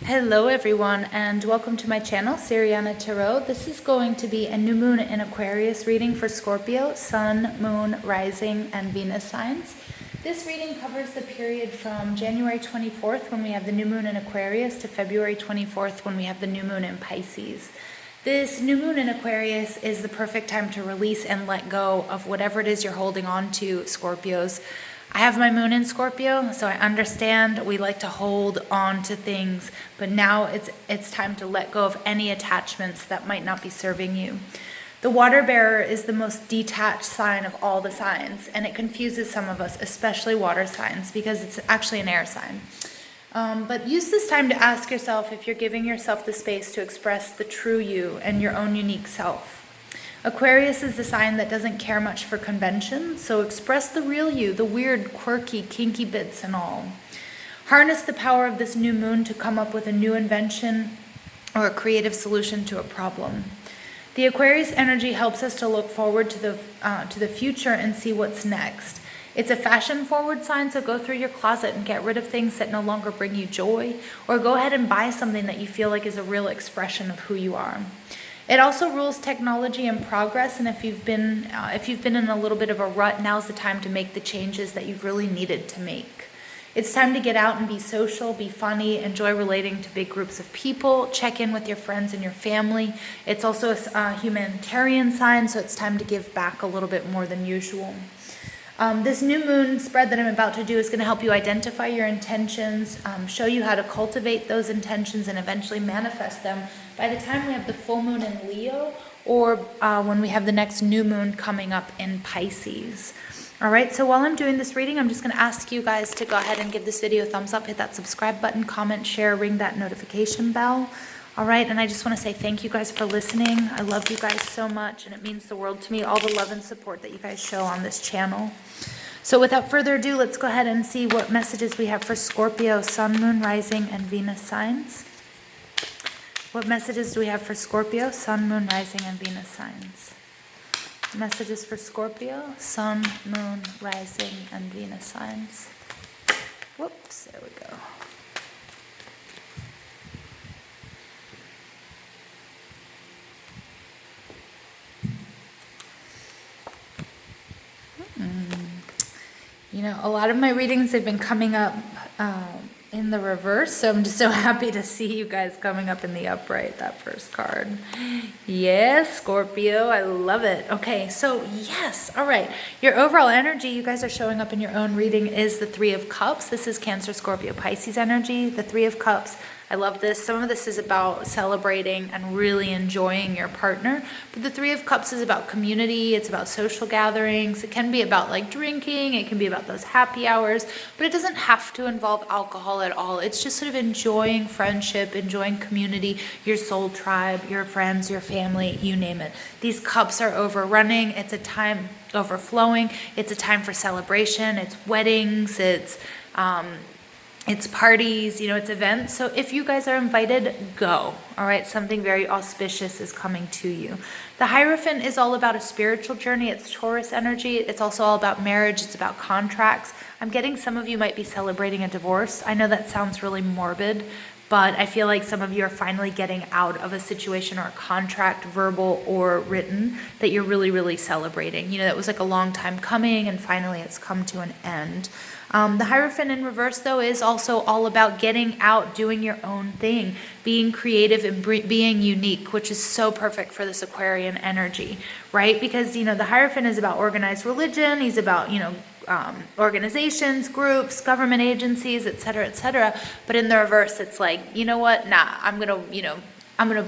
Hello everyone, and welcome to my channel, Siriana Tarot. This is going to be a new moon in Aquarius reading for Scorpio, Sun, Moon, Rising, and Venus signs. This reading covers the period from January 24th when we have the new moon in Aquarius to February 24th when we have the new moon in Pisces. This new moon in Aquarius is the perfect time to release and let go of whatever it is you're holding on to, Scorpios. I have my moon in Scorpio, so I understand we like to hold on to things, but now it's time to let go of any attachments that might not be serving you. The water bearer is the most detached sign of all the signs, and it confuses some of us, especially water signs, because it's actually an air sign. But use this time to ask yourself if you're giving yourself the space to express the true you and your own unique self. Aquarius is the sign that doesn't care much for convention, so express the real you, the weird, quirky, kinky bits and all. Harness the power of this new moon to come up with a new invention or a creative solution to a problem. The Aquarius energy helps us to look forward to the future and see what's next. It's a fashion-forward sign, so go through your closet and get rid of things that no longer bring you joy, or go ahead and buy something that you feel like is a real expression of who you are. It also rules technology and progress, and if you've been in a little bit of a rut, now's the time to make the changes that you've really needed to make. It's time to get out and be social, be funny, enjoy relating to big groups of people, check in with your friends and your family. It's also a humanitarian sign, so it's time to give back a little bit more than usual. This new moon spread that I'm about to do is going to help you identify your intentions, show you how to cultivate those intentions and eventually manifest them by the time we have the full moon in Leo, or when we have the next new moon coming up in Pisces. All right, so while I'm doing this reading, I'm just going to ask you guys to go ahead and give this video a thumbs up, hit that subscribe button, comment, share, ring that notification bell. All right, and I just want to say thank you guys for listening. I love you guys so much, and it means the world to me, all the love and support that you guys show on this channel. So without further ado, let's go ahead and see what messages we have for Scorpio, Sun, Moon, Rising, and Venus signs. What messages do we have for Scorpio, Sun, Moon, Rising, and Venus signs? Messages for Scorpio, Sun, Moon, Rising, and Venus signs. Whoops, there we go. You know, a lot of my readings have been coming up in the reverse, so I'm just so happy to see you guys coming up in the upright, that first card. Yes, Scorpio, I love it. Okay, so yes, all right. Your overall energy, you guys are showing up in your own reading, is the Three of Cups. This is Cancer, Scorpio, Pisces energy. The Three of Cups, I love this. Some of this is about celebrating and really enjoying your partner. But the Three of Cups is about community. It's about social gatherings. It can be about like drinking. It can be about those happy hours. But it doesn't have to involve alcohol at all. It's just sort of enjoying friendship, enjoying community, your soul tribe, your friends, your family, you name it. These cups are overrunning. It's a time overflowing. It's a time for celebration. It's weddings. It's parties, you know, it's events. So if you guys are invited, go. All right, something very auspicious is coming to you. The Hierophant is all about a spiritual journey. It's Taurus energy. It's also all about marriage. It's about contracts. I'm getting some of you might be celebrating a divorce. I know that sounds really morbid, but I feel like some of you are finally getting out of a situation or a contract, verbal or written, that you're really, really celebrating. You know, that was like a long time coming, and finally it's come to an end. The Hierophant in reverse, though, is also all about getting out, doing your own thing, being creative and being unique, which is so perfect for this Aquarian energy, right? Because, you know, the Hierophant is about organized religion. He's about, you know, organizations, groups, government agencies, etc., etc. But in the reverse, it's like, you know what? Nah, I'm gonna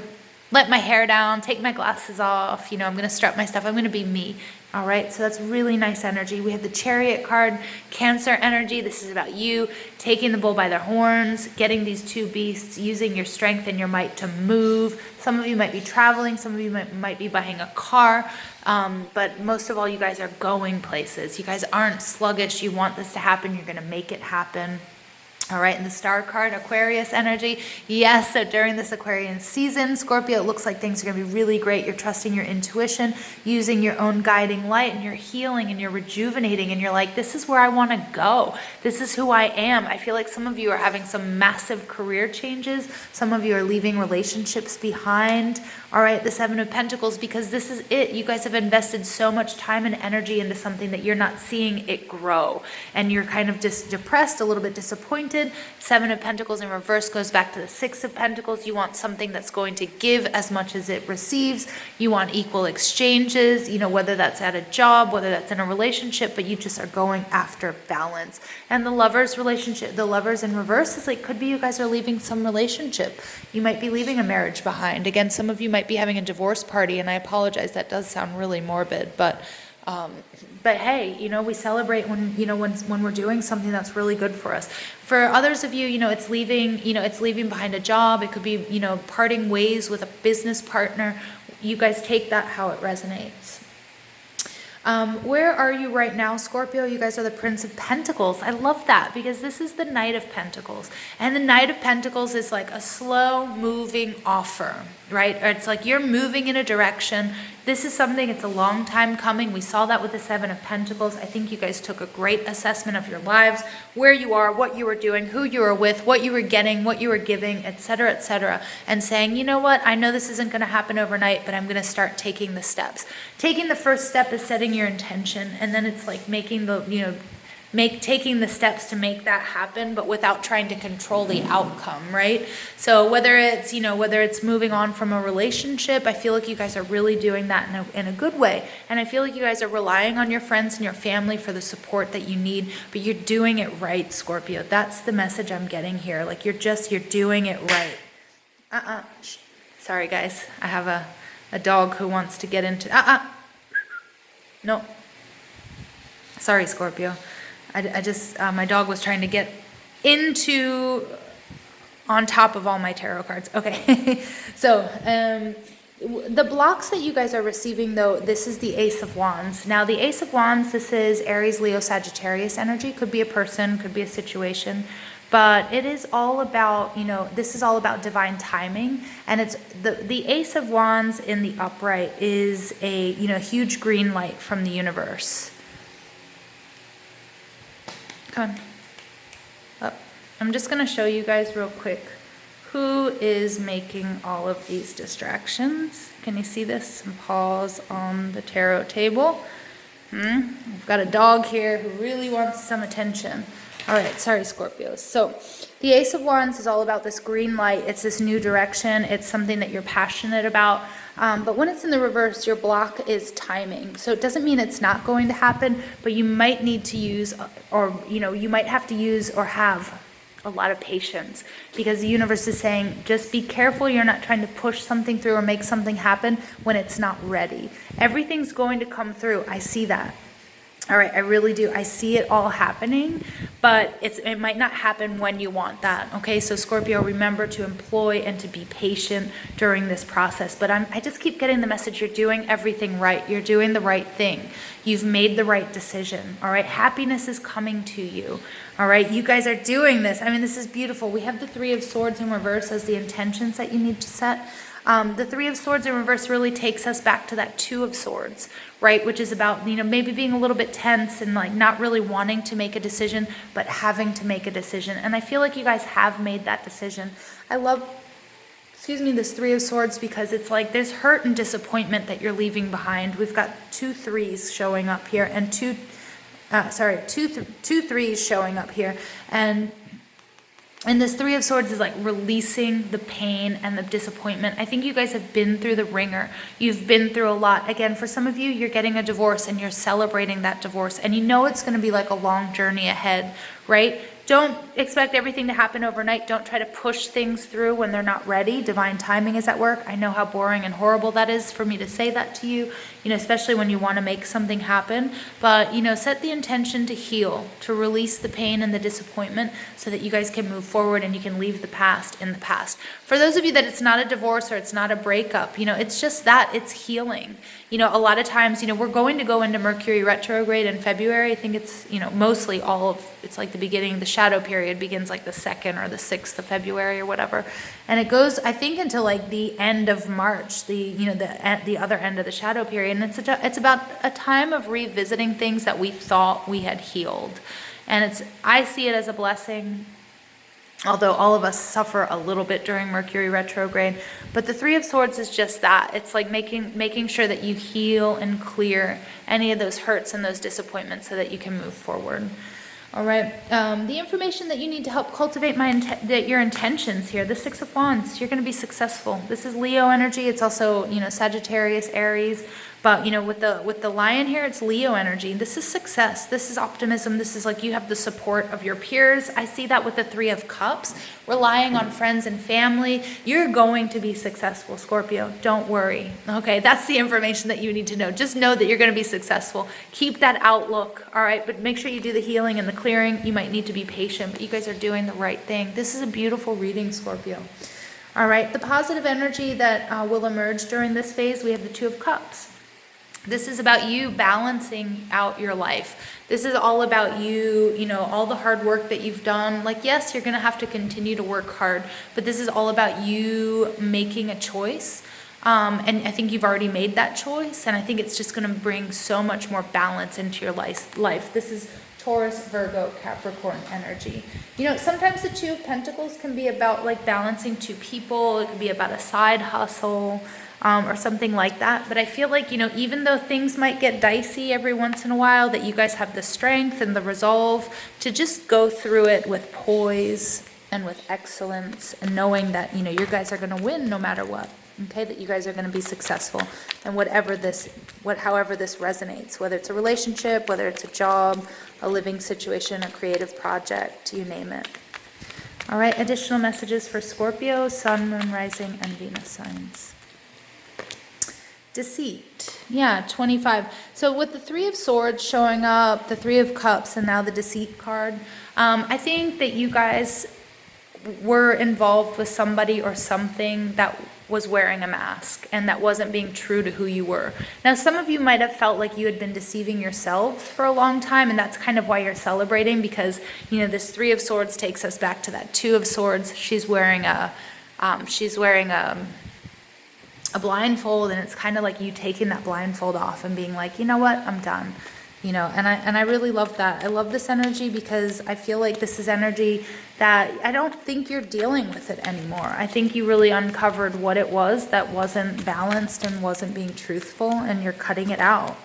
let my hair down, take my glasses off. You know, I'm gonna strut my stuff. I'm gonna be me. All right, so that's really nice energy. We have the Chariot card, Cancer energy. This is about you taking the bull by the horns, getting these two beasts, using your strength and your might to move. Some of you might be traveling. Some of you might be buying a car. But most of all, you guys are going places. You guys aren't sluggish. You want this to happen. You're going to make it happen. All right, and the star card, Aquarius energy. Yes, so during this Aquarian season, Scorpio, it looks like things are going to be really great. You're trusting your intuition, using your own guiding light, and you're healing and you're rejuvenating, and you're like, this is where I want to go. This is who I am. I feel like some of you are having some massive career changes. Some of you are leaving relationships behind. All right, the Seven of Pentacles, because this is it. You guys have invested so much time and energy into something that you're not seeing it grow. And you're kind of just depressed, a little bit disappointed. Seven of Pentacles in reverse goes back to the Six of Pentacles. You want something that's going to give as much as it receives. You want equal exchanges, you know, whether that's at a job, whether that's in a relationship, but you just are going after balance. And the Lovers relationship, the Lovers in reverse is like, could be you guys are leaving some relationship. You might be leaving a marriage behind. Again, some of you might be having a divorce party, and I apologize, that does sound really morbid, but hey, you know, we celebrate when, you know, when we're doing something that's really good for us. For others of you, you know, it's leaving behind a job. It could be, you know, parting ways with a business partner. You guys take that how it resonates. Where are you right now, Scorpio? You guys are the Prince of Pentacles. I love that because this is the Knight of Pentacles. And the Knight of Pentacles is like a slow moving offer, right? Or it's like you're moving in a direction. This is something, it's a long time coming. We saw that with the Seven of Pentacles. I think you guys took a great assessment of your lives, where you are, what you were doing, who you were with, what you were getting, what you were giving, etc., and saying, you know what, I know this isn't going to happen overnight, but I'm going to start taking the steps. Taking the first step is setting your intention, and then it's like making the, you know, taking the steps to make that happen, but without trying to control the outcome, right? So whether it's moving on from a relationship, I feel like you guys are really doing that in a good way. And I feel like you guys are relying on your friends and your family for the support that you need, but you're doing it right, Scorpio. That's the message I'm getting here. Like you're doing it right. Sorry guys, I have a dog who wants to get into, no. Sorry, Scorpio. I just, my dog was trying to get on top of all my tarot cards. Okay, so the blocks that you guys are receiving, though, this is the Ace of Wands. Now, the Ace of Wands, this is Aries, Leo, Sagittarius energy. Could be a person, could be a situation. But it is all about, you know, this is all about divine timing. And it's the Ace of Wands in the upright is a, you know, huge green light from the universe. Come on. Up. I'm just going to show you guys real quick who is making all of these distractions. Can you see this? Some paws on the tarot table. I've got a dog here who really wants some attention. All right, sorry, Scorpios. So the Ace of Wands is all about this green light. It's this new direction. It's something that you're passionate about. But when it's in the reverse, your block is timing. So it doesn't mean it's not going to happen, but you might need to use, or, you know, you might have to use or have a lot of patience, because the universe is saying, just be careful you're not trying to push something through or make something happen when it's not ready. Everything's going to come through. I see that. All right, I really do. I see it all happening, but it might not happen when you want that. Okay, so Scorpio, remember to employ and to be patient during this process. But I just keep getting the message, you're doing everything right. You're doing the right thing. You've made the right decision. All right, happiness is coming to you. All right, you guys are doing this. I mean, this is beautiful. We have the Three of Swords in reverse as the intentions that you need to set. The Three of Swords in reverse really takes us back to that Two of Swords, right? Which is about, you know, maybe being a little bit tense and like not really wanting to make a decision, but having to make a decision. And I feel like you guys have made that decision. I love, this Three of Swords, because it's like there's hurt and disappointment that you're leaving behind. We've got two threes showing up here and two threes showing up here. And this Three of Swords is like releasing the pain and the disappointment. I think you guys have been through the ringer. You've been through a lot. Again, for some of you, you're getting a divorce and you're celebrating that divorce. And you know it's going to be like a long journey ahead, right? Don't expect everything to happen overnight. Don't try to push things through when they're not ready. Divine timing is at work. I know how boring and horrible that is for me to say that to you, you know, especially when you want to make something happen. But, you know, set the intention to heal, to release the pain and the disappointment so that you guys can move forward and you can leave the past in the past. For those of you that it's not a divorce or it's not a breakup, you know, it's just that, it's healing. You know, a lot of times, you know, we're going to go into Mercury retrograde in February. I think it's, you know, mostly it's like the beginning, the shadow period begins like the 2nd or the 6th of February or whatever. And it goes, I think, until like the end of March, the other end of the shadow period. And it's about a time of revisiting things that we thought we had healed. And I see it as a blessing. Although all of us suffer a little bit during Mercury retrograde. But the Three of Swords is just that. It's like making sure that you heal and clear any of those hurts and those disappointments so that you can move forward. All right. The information that you need to help cultivate your intentions here. The Six of Wands. You're going to be successful. This is Leo energy. It's also, you know, Sagittarius, Aries. But, you know, with the Lion here, it's Leo energy. This is success. This is optimism. This is like you have the support of your peers. I see that with the Three of Cups. Relying on friends and family. You're going to be successful, Scorpio. Don't worry. Okay, that's the information that you need to know. Just know that you're going to be successful. Keep that outlook, all right? But make sure you do the healing and the clearing. You might need to be patient, but you guys are doing the right thing. This is a beautiful reading, Scorpio. All right, the positive energy that will emerge during this phase, we have the Two of Cups. This is about you balancing out your life. This is all about you, you know, all the hard work that you've done. Like, yes, you're going to have to continue to work hard, but this is all about you making a choice. And I think you've already made that choice. And I think it's just going to bring so much more balance into your life. This is Taurus, Virgo, Capricorn energy. You know, sometimes the Two of Pentacles can be about like balancing two people. It can be about a side hustle. Or something like that. But I feel like, you know, even though things might get dicey every once in a while, that you guys have the strength and the resolve to just go through it with poise and with excellence and knowing that, you know, you guys are going to win no matter what. Okay, that you guys are going to be successful. And however this resonates, whether it's a relationship, whether it's a job, a living situation, a creative project, you name it. All right, additional messages for Scorpio, Sun, Moon, Rising, and Venus signs. Deceit. Yeah, 25. So with the Three of Swords showing up, the Three of Cups, and now the Deceit card, I think that you guys were involved with somebody or something that was wearing a mask and that wasn't being true to who you were. Now, some of you might have felt like you had been deceiving yourselves for a long time, and that's kind of why you're celebrating, because, you know, this Three of Swords takes us back to that Two of Swords. She's wearing a blindfold, and it's kind of like you taking that blindfold off and being like, you know what, I'm done. You know, and I really love that. I love this energy because I feel like this is energy that I don't think you're dealing with it anymore. I think you really uncovered what it was that wasn't balanced and wasn't being truthful, and you're cutting it out.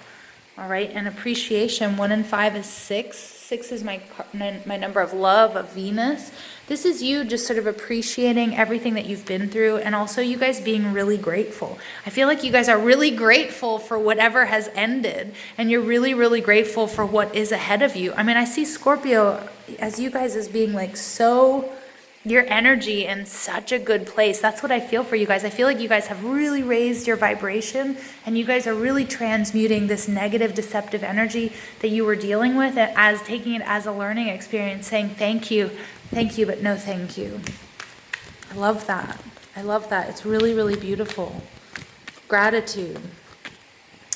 All right, and appreciation, 1 and 5 is 6. 6 is my number of love, of Venus. This is you just sort of appreciating everything that you've been through, and also you guys being really grateful. I feel like you guys are really grateful for whatever has ended, and you're really, really grateful for what is ahead of you. I mean, I see Scorpio as you guys as being like so, your energy in such a good place. That's what I feel for you guys. I feel like you guys have really raised your vibration, and you guys are really transmuting this negative, deceptive energy that you were dealing with, and as taking it as a learning experience, saying thank you, but no thank you. I love that. I love that. It's really, really beautiful. Gratitude.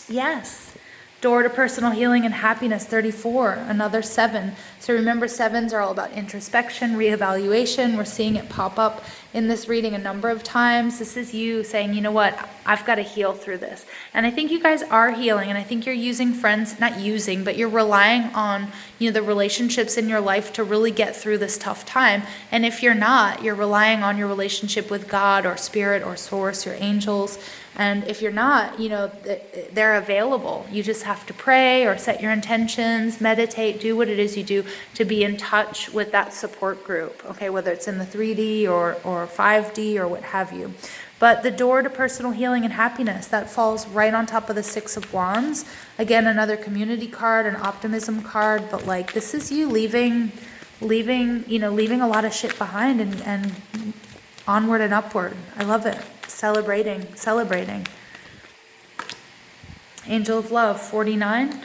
Yes. Door to personal healing and happiness, 34, another 7. So remember, 7s are all about introspection, reevaluation. We're seeing it pop up in this reading a number of times. This is you saying, you know what, I've got to heal through this. And I think you guys are healing, and I think you're using friends, not using, but you're relying on, you know, the relationships in your life to really get through this tough time. And if you're not, you're relying on your relationship with God or Spirit or Source, your angels. And if you're not, you know, they're available. You just have to pray or set your intentions, meditate, do what it is you do to be in touch with that support group, okay, whether it's in the 3D or 5D or what have you. But the door to personal healing and happiness, that falls right on top of the 6 of Wands. Again, another community card, an optimism card, but like this is you leaving a lot of shit behind and onward and upward. I love it. Celebrating. Angel of Love, 49.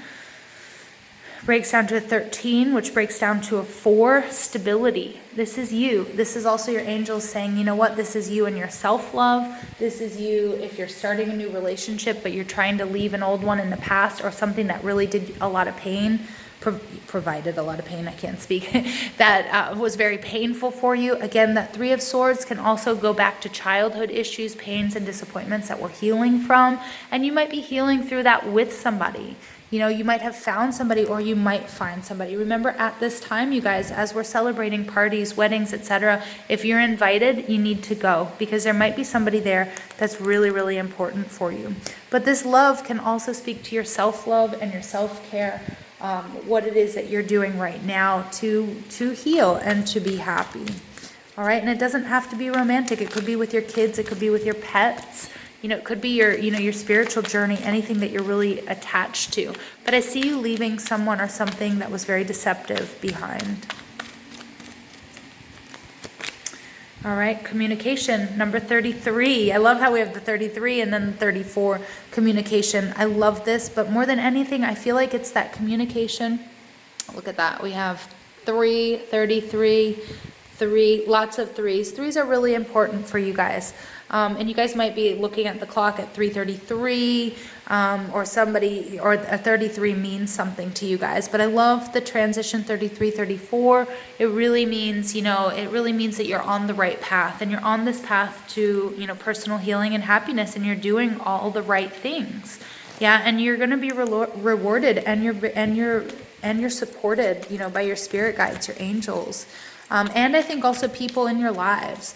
breaks down to a 13, which breaks down to a 4, stability. This is you. This is also your angels saying, you know what, this is you and your self-love. This is you if you're starting a new relationship, but you're trying to leave an old one in the past, or something that really did a lot of pain, provided a lot of pain, I can't speak, that was very painful for you. Again, that 3 of Swords can also go back to childhood issues, pains, and disappointments that we're healing from. And you might be healing through that with somebody. You know, you might have found somebody, or you might find somebody. Remember, at this time, you guys, as we're celebrating parties, weddings, etc., if you're invited, you need to go, because there might be somebody there that's really, really important for you. But this love can also speak to your self-love and your self-care, what it is that you're doing right now to heal and to be happy. All right, and it doesn't have to be romantic. It could be with your kids. It could be with your pets. You know, it could be your spiritual journey, anything that you're really attached to. But I see you leaving someone or something that was very deceptive behind. All right, communication, number 33. I love how we have the 33 and then the 34, communication. I love this, but more than anything, I feel like it's that communication. Look at that. We have 3, 33, 3, lots of 3s. 3s are really important for you guys. And you guys might be looking at the clock at 3:33, or somebody, or a 33 means something to you guys. But I love the transition 33, 34. It really means, you know, it really means that you're on the right path, and you're on this path to, you know, personal healing and happiness, and you're doing all the right things. Yeah, and you're going to be rewarded, and you're supported, you know, by your spirit guides, your angels. And I think also people in your lives.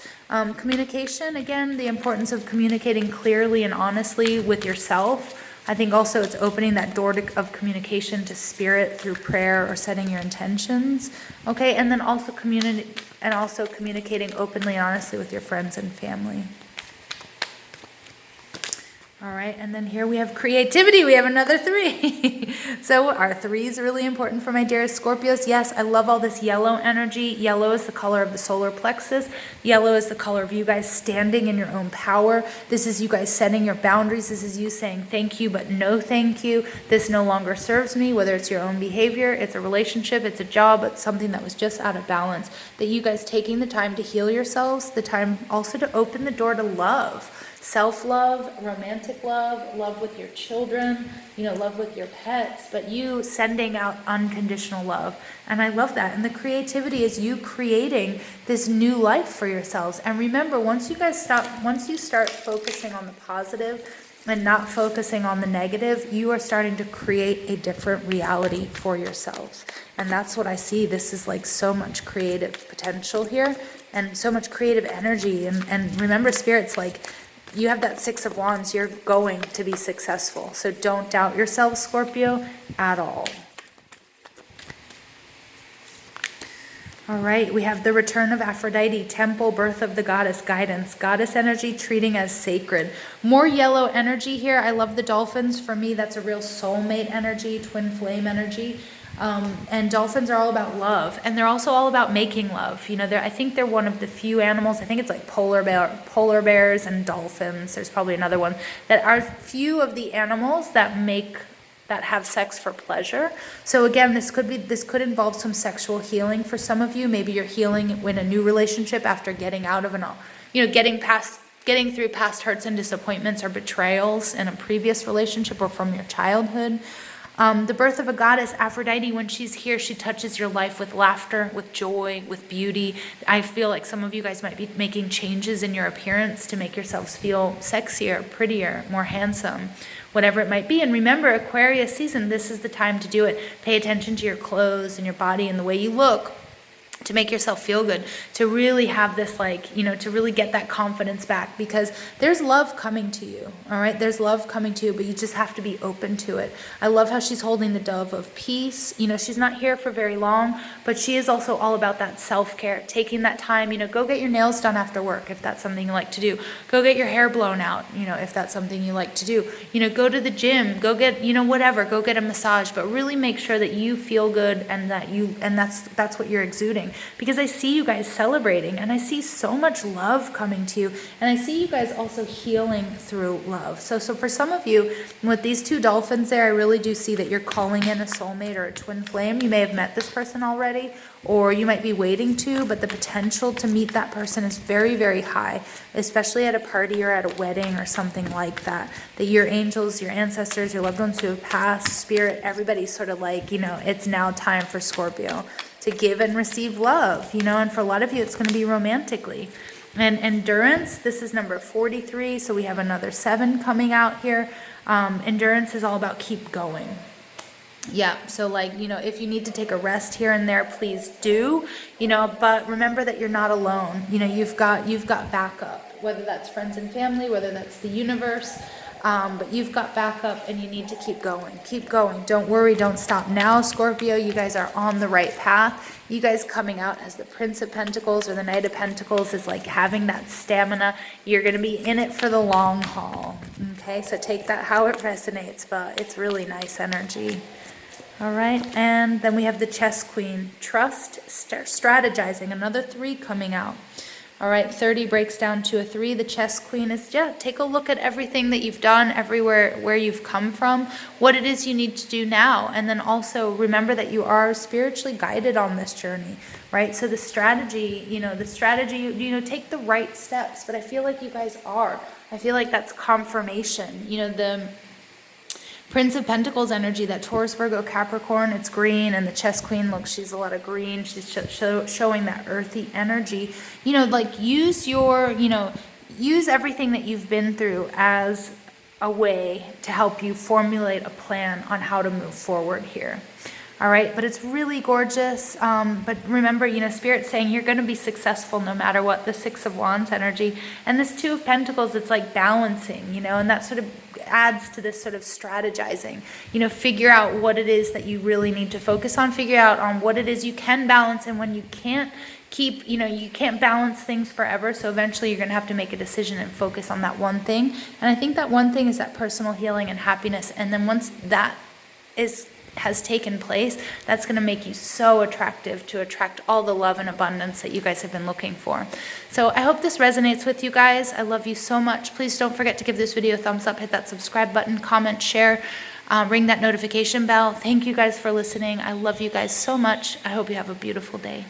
Communication, again, the importance of communicating clearly and honestly with yourself. I think also it's opening that door of communication to spirit through prayer or setting your intentions. Okay, and then also communicating openly and honestly with your friends and family. All right, and then here we have creativity. We have another 3. So our 3 is really important for my dearest Scorpios. Yes, I love all this yellow energy. Yellow is the color of the solar plexus. Yellow is the color of you guys standing in your own power. This is you guys setting your boundaries. This is you saying thank you, but no thank you. This no longer serves me, whether it's your own behavior, it's a relationship, it's a job, it's something that was just out of balance. That you guys taking the time to heal yourselves, the time also to open the door to love. Self-love, romantic love, love with your children, you know, love with your pets, but you sending out unconditional love. And I love that. And the creativity is you creating this new life for yourselves. And remember, once you start focusing on the positive and not focusing on the negative, you are starting to create a different reality for yourselves. And that's what I see. This is like so much creative potential here and so much creative energy. And remember, Spirit's like, you have that 6 of Wands, you're going to be successful. So don't doubt yourself, Scorpio, at all. All right, we have the return of Aphrodite, temple, birth of the goddess, guidance, goddess energy, treating as sacred. More yellow energy here. I love the dolphins. For me, that's a real soulmate energy, twin flame energy. And dolphins are all about love, and they're also all about making love. You know, I think they're one of the few animals, I think it's like polar bears and dolphins, there's probably another one, that are few of the animals that have sex for pleasure. So again, this could involve some sexual healing for some of you. Maybe you're healing in a new relationship after getting out of getting through past hurts and disappointments or betrayals in a previous relationship or from your childhood. The birth of a goddess, Aphrodite, when she's here, she touches your life with laughter, with joy, with beauty. I feel like some of you guys might be making changes in your appearance to make yourselves feel sexier, prettier, more handsome, whatever it might be. And remember, Aquarius season, this is the time to do it. Pay attention to your clothes and your body and the way you look, to make yourself feel good, to really have this, like, you know, to really get that confidence back, because there's love coming to you. All right, there's love coming to you, but you just have to be open to it. I love how she's holding the dove of peace. You know, she's not here for very long, but she is also all about that self-care, taking that time. You know, go get your nails done after work if that's something you like to do. Go get your hair blown out, you know, if that's something you like to do. You know, go to the gym, go get, you know, whatever, go get a massage, but really make sure that you feel good and that that's what you're exuding. because I see you guys celebrating, and I see so much love coming to you, and I see you guys also healing through love. So for some of you, with these two dolphins there, I really do see that you're calling in a soulmate or a twin flame. You may have met this person already, or you might be waiting to, but the potential to meet that person is very, very high, especially at a party or at a wedding or something like that. That your angels, your ancestors, your loved ones who have passed, spirit, everybody's sort of like, you know, it's now time for Scorpio to give and receive love, you know, and for a lot of you, it's going to be romantically. And endurance, this is number 43, so we have another 7 coming out here. Endurance is all about keep going. Yeah, so like, you know, if you need to take a rest here and there, please do, you know, but remember that you're not alone. You know, you've got backup, whether that's friends and family, whether that's the universe, but you've got backup, and you need to keep going. Keep going. Don't worry. Don't stop now, Scorpio. You guys are on the right path. You guys coming out as the Prince of Pentacles or the Knight of Pentacles is like having that stamina. You're going to be in it for the long haul. Okay, so take that how it resonates, but it's really nice energy. All right, and then we have the Chess Queen. Trust, strategizing, another 3 coming out. All right, 30 breaks down to a 3. The Chess Queen is, yeah, take a look at everything that you've done, everywhere where you've come from, what it is you need to do now. And then also remember that you are spiritually guided on this journey, right? So the strategy, you know, take the right steps, but I feel like you guys are. I feel like that's confirmation. You know, the Prince of Pentacles energy, that Taurus, Virgo, Capricorn, it's green, and the Chess Queen, look, she's a lot of green. She's showing that earthy energy. You know, like use everything that you've been through as a way to help you formulate a plan on how to move forward here. All right, but it's really gorgeous. But remember, you know, Spirit's saying you're going to be successful no matter what. The 6 of Wands energy. And this 2 of Pentacles, it's like balancing, you know, and that sort of adds to this sort of strategizing. You know, figure out what it is that you really need to focus on. Figure out on what it is you can balance, and when you can't keep, you know, you can't balance things forever. So eventually you're going to have to make a decision and focus on that one thing. And I think that one thing is that personal healing and happiness. And then once that has taken place, that's going to make you so attractive to attract all the love and abundance that you guys have been looking for. So I hope this resonates with you guys. I love you so much. Please don't forget to give this video a thumbs up, hit that subscribe button, comment, share, ring that notification bell. Thank you guys for listening. I love you guys so much. I hope you have a beautiful day.